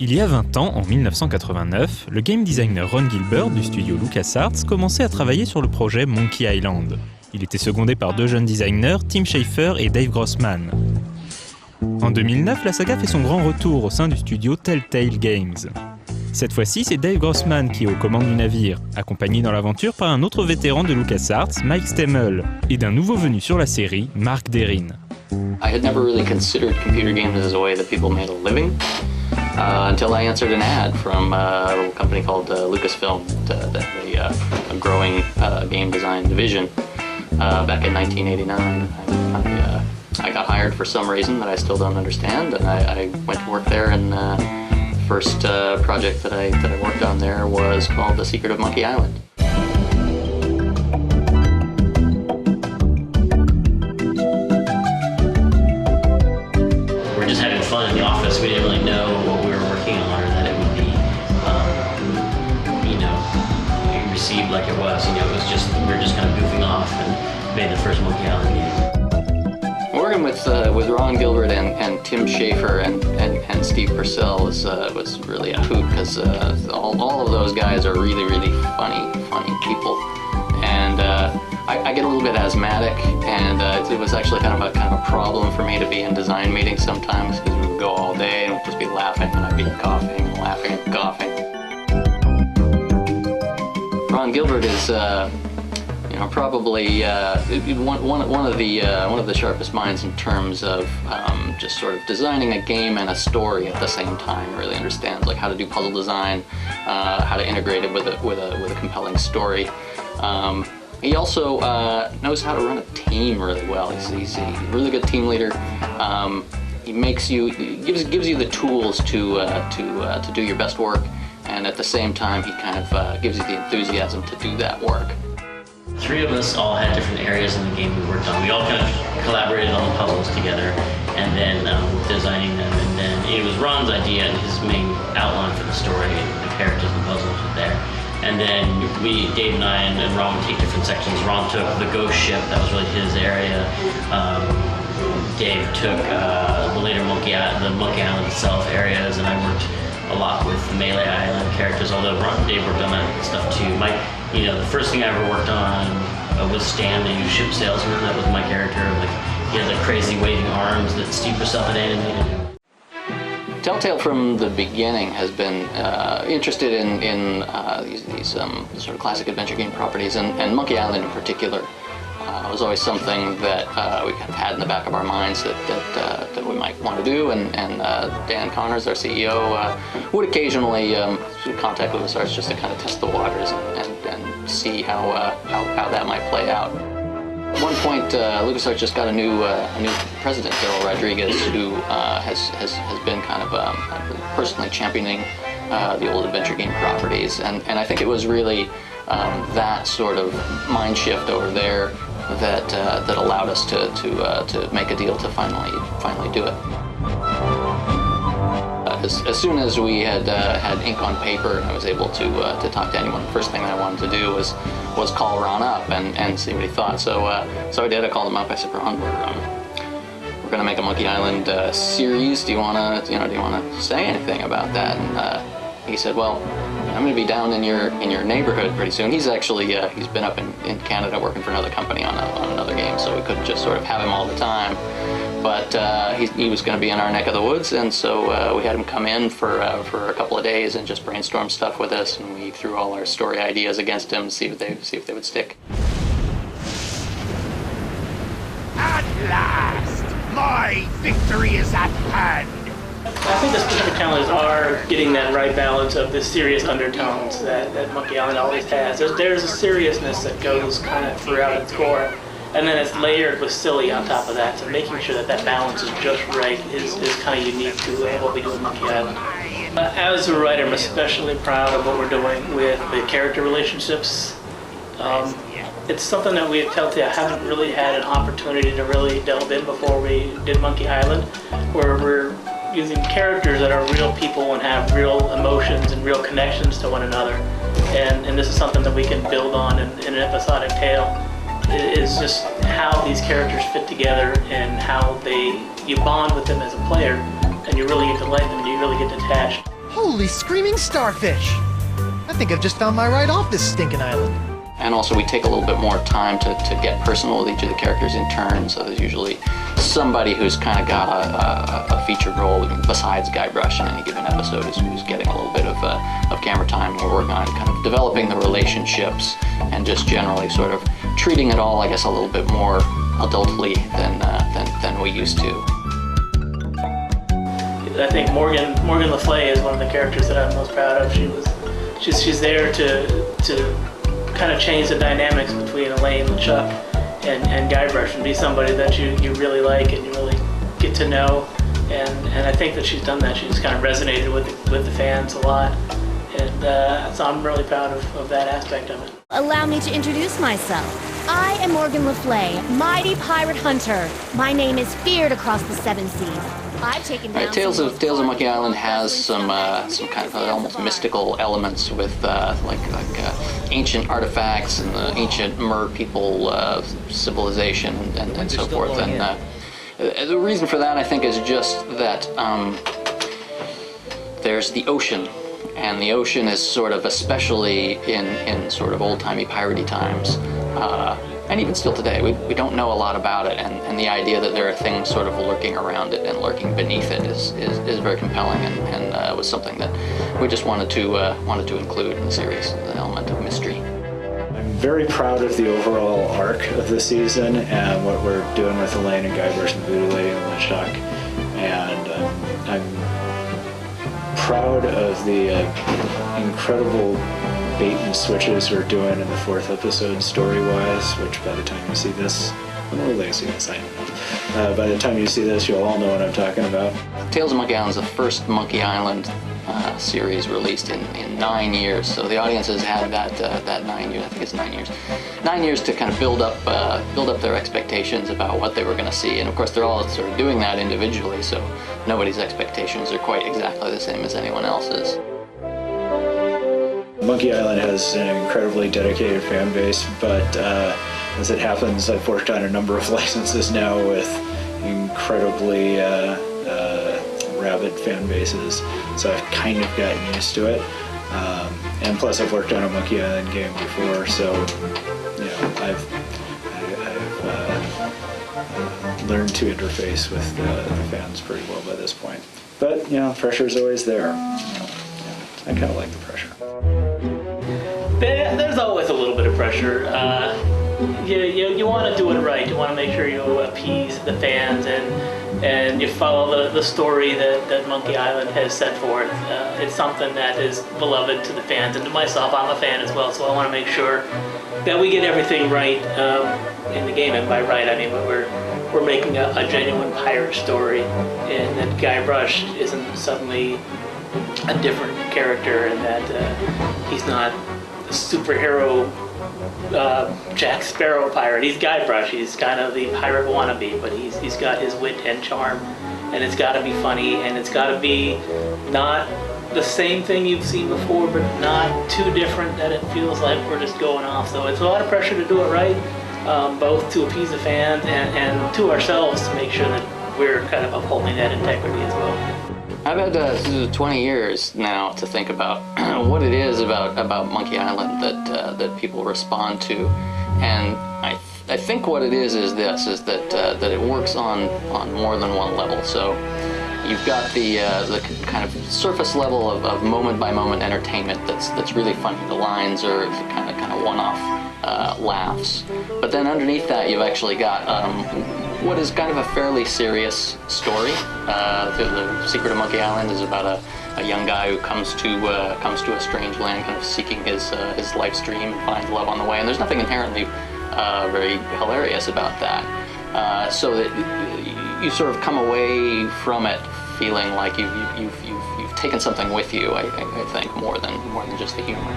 Il y a 20 ans, en 1989, le game designer Ron Gilbert du studio LucasArts commençait à travailler sur le projet Monkey Island. Il était secondé par deux jeunes designers, Tim Schafer et Dave Grossman. En 2009, la saga fait son grand retour au sein du studio Telltales Games. Cette fois-ci, c'est Dave Grossman qui est aux commandes du navire, accompagné dans l'aventure par un autre vétéran de LucasArts, Mike Stemmel, et d'un nouveau venu sur la série, Mark Derrin. I had never really considered computer games as a way that people made a living until I answered an ad from a little company called Lucasfilm, a growing game design division back in 1989. I got hired for some reason that I still don't understand, and I went to work there, and the first project that I worked on there was called The Secret of Monkey Island. We're just having fun in the office. We didn't really know what we were working on, or that it would be, received like it was. It was just, we were just kind of goofing off and made the first Monkey Island game. Working with Ron Gilbert and Tim Schafer and Steve Purcell was really a hoot, because all of those guys are really, really funny people, and I get a little bit asthmatic, and it was actually kind of a problem for me to be in design meetings sometimes, because we would go all day and we'd just be laughing, and I'd be coughing, laughing, and coughing. Ron Gilbert is probably one of the sharpest minds in terms of just sort of designing a game and a story at the same time. He really understands like how to do puzzle design, how to integrate it with a compelling story. He also knows how to run a team really well. He's a really good team leader. He gives you the tools to do your best work, and at the same time he kind of gives you the enthusiasm to do that work. Three of us all had different areas in the game we worked on. We all kind of collaborated on the puzzles together, and then designing them. And then it was Ron's idea, and his main outline for the story, the characters and puzzles were there. And then Dave and I and Ron would take different sections. Ron took the ghost ship, that was really his area. Dave took the later Monkey Island itself areas, and I worked a lot with the Melee Island characters, although Dave worked on that stuff too. The first thing I ever worked on was Stan, the new ship salesman. That was my character. He had the crazy waving arms that Steve Purcell had animated. Telltale from the beginning has been interested in these sort of classic adventure game properties, and Monkey Island in particular. It was always something that we kind of had in the back of our minds that we might want to do, and Dan Connors, our CEO, would occasionally contact LucasArts just to kind of test the waters and see how that might play out. At one point, LucasArts just got a new president, Daryl Rodriguez, who has been kind of personally championing the old adventure game properties, and I think it was really that sort of mind shift over there that allowed us to make a deal to finally do it. As soon as we had ink on paper and I was able to talk to anyone, the first thing that I wanted to do was call Ron up and see what he thought. So I did. I called him up. I said, Ron, we're going to make a Monkey Island series. Do you want to say anything about that? And he said, well, I'm going to be down in your neighborhood pretty soon. He's actually he's been up in Canada working for another company on another game, so we couldn't just sort of have him all the time. But he was going to be in our neck of the woods, and so we had him come in for a couple of days and just brainstorm stuff with us, and we threw all our story ideas against him to see if they would stick. At last, my victory is at hand. I think the specific challenges are getting that right balance of the serious undertones that Monkey Island always has. There's a seriousness that goes kind of throughout its core, and then it's layered with silly on top of that. So making sure that balance is just right is kind of unique to what we do in Monkey Island. As a writer, I'm especially proud of what we're doing with the character relationships. It's something that we at Telltale haven't really had an opportunity to really delve in before we did Monkey Island, where we're using characters that are real people and have real emotions and real connections to one another. And this is something that we can build on in an episodic tale. It is just how these characters fit together and how you bond with them as a player, and you really get to like them and you really get detached. Holy screaming starfish! I think I've just found my ride off this stinking island. And also we take a little bit more time to get personal with each of the characters in turn, so there's usually somebody who's kind of got a featured role besides Guybrush in any given episode who's getting a little bit of camera time. We're working on kind of developing the relationships and just generally sort of treating it all, I guess, a little bit more adultly than we used to. I think Morgan Le Fay is one of the characters that I'm most proud of. She's there to kind of change the dynamics between Elaine, LeChuck, and Guybrush, and be somebody that you really like and you really get to know. And I think that she's done that. She's kind of resonated with the fans a lot, and so I'm really proud of that aspect of it. Allow me to introduce myself. I am Morgan Le Fay, mighty pirate hunter. My name is feared across the seven seas. I've taken down Tales of Monkey Island has some kind of almost mystical elements with like ancient artifacts and the ancient Mer people civilization and so forth. And the reason for that, I think, is just that there's the ocean. And the ocean is sort of, especially in sort of old-timey piratey times, and even still today, we don't know a lot about it, and the idea that there are things sort of lurking around it and lurking beneath it is very compelling, and was something that we just wanted to include in the series, the element of mystery. I'm very proud of the overall arc of the season and what we're doing with Elaine and Guybrush and Voodoo Lady and LeChuck, and I'm proud of the incredible bait and switches we're doing in the fourth episode story-wise, which by the time you see this, well, they see this, I don't know. By the time you see this, you'll all know what I'm talking about. Tales of Monkey Island is the first Monkey Island series released in 9 years, so the audience has had that 9 years. I think it's 9 years. 9 years to kind of build up their expectations about what they were going to see, and of course they're all sort of doing that individually, so nobody's expectations are quite exactly the same as anyone else's. Monkey Island has an incredibly dedicated fan base, but as it happens, I've worked on a number of licenses now with incredibly rabid fan bases, so I've kind of gotten used to it. And plus, I've worked on a Monkey Island game before, so you know, I've learned to interface with the fans pretty well by this point. But you know, pressure's always there. You know, I kind of like the pressure. There's always a little bit of pressure. You want to do it right. You want to make sure you appease the fans and you follow the story that Monkey Island has set forth. It's something that is beloved to the fans and to myself. I'm a fan as well, so I want to make sure that we get everything right in the game. And by right, I mean we're making a genuine pirate story, and that Guybrush isn't suddenly a different character, and that he's not a superhero Jack Sparrow pirate. He's Guybrush. He's kind of the pirate wannabe, but he's got his wit and charm, and it's got to be funny, and it's got to be not the same thing you've seen before, but not too different that it feels like we're just going off. So it's a lot of pressure to do it right, both to appease the fans and to ourselves to make sure that we're kind of upholding that integrity as well. I've had 20 years now to think about what it is about Monkey Island that people respond to, and I think what it is that it works on more than one level. So you've got the kind of surface level of moment by moment entertainment that's really funny. The lines are kind of one-off laughs, but then underneath that you've actually got what is kind of a fairly serious story. The Secret of Monkey Island is about a young guy who comes to a strange land, kind of seeking his life's dream, and finds love on the way. And there's nothing inherently very hilarious about that. So that you sort of come away from it feeling like you've taken something with you. I think more than just the humor.